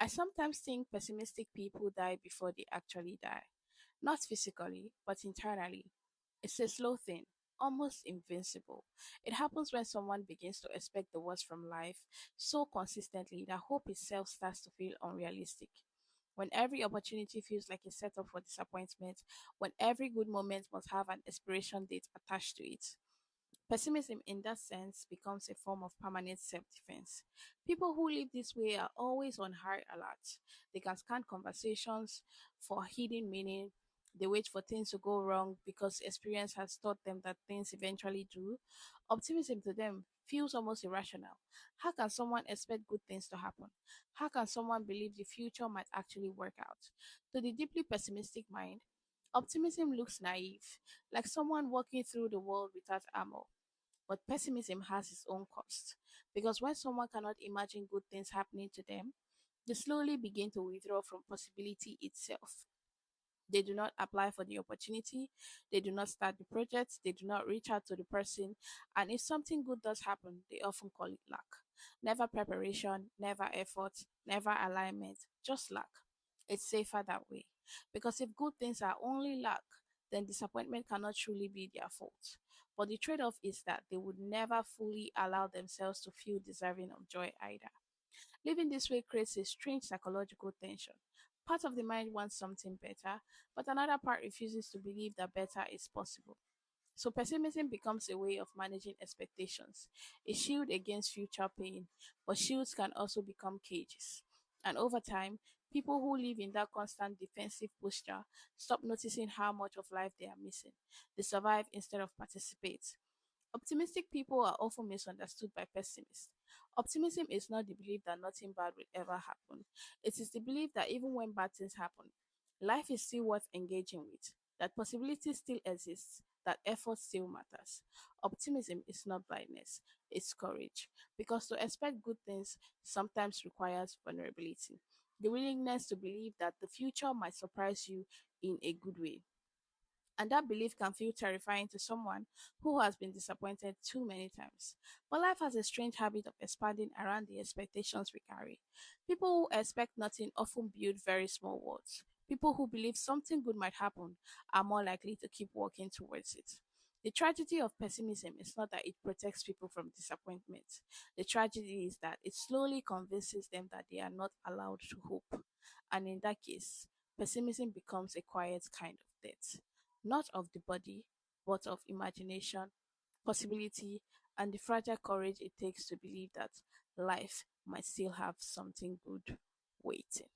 I sometimes think pessimistic people die before they actually die. Not physically, but internally. It's a slow thing, almost invincible. It happens when someone begins to expect the worst from life so consistently that hope itself starts to feel unrealistic. When every opportunity feels like a setup for disappointment, when every good moment must have an expiration date attached to it. Pessimism, in that sense, becomes a form of permanent self defense. People who live this way are always on high alert. They can scan conversations for hidden meaning. They wait for things to go wrong because experience has taught them that things eventually do. Optimism to them feels almost irrational. How can someone expect good things to happen? How can someone believe the future might actually work out? To the deeply pessimistic mind, optimism looks naive, like someone walking through the world without armor. But pessimism has its own cost because when someone cannot imagine good things happening to them, they slowly begin to withdraw from possibility itself. They do not apply for the opportunity, they do not start the project, they do not reach out to the person, and if something good does happen, they often call it luck. Never preparation, never effort, never alignment, just luck. It's safer that way. Because if good things are only luck, then disappointment cannot truly be their fault. But the trade off is that they would never fully allow themselves to feel deserving of joy either. Living this way creates a strange psychological tension. Part of the mind wants something better, but another part refuses to believe that better is possible. So pessimism becomes a way of managing expectations, a shield against future pain, but shields can also become cages. And over time, people who live in that constant defensive posture stop noticing how much of life they are missing. They survive instead of participate. Optimistic people are often misunderstood by pessimists. Optimism is not the belief that nothing bad will ever happen. It is the belief that even when bad things happen, life is still worth engaging with, that possibility still exists, that effort still matters. Optimism is not blindness, it's courage. Because to expect good things sometimes requires vulnerability. The willingness to believe that the future might surprise you in a good way. And that belief can feel terrifying to someone who has been disappointed too many times. But life has a strange habit of expanding around the expectations we carry. People who expect nothing often build very small worlds. People who believe something good might happen are more likely to keep working towards it. The tragedy of pessimism is not that it protects people from disappointment. The tragedy is that it slowly convinces them that they are not allowed to hope. And in that case, pessimism becomes a quiet kind of death, not of the body, but of imagination, possibility, and the fragile courage it takes to believe that life might still have something good waiting.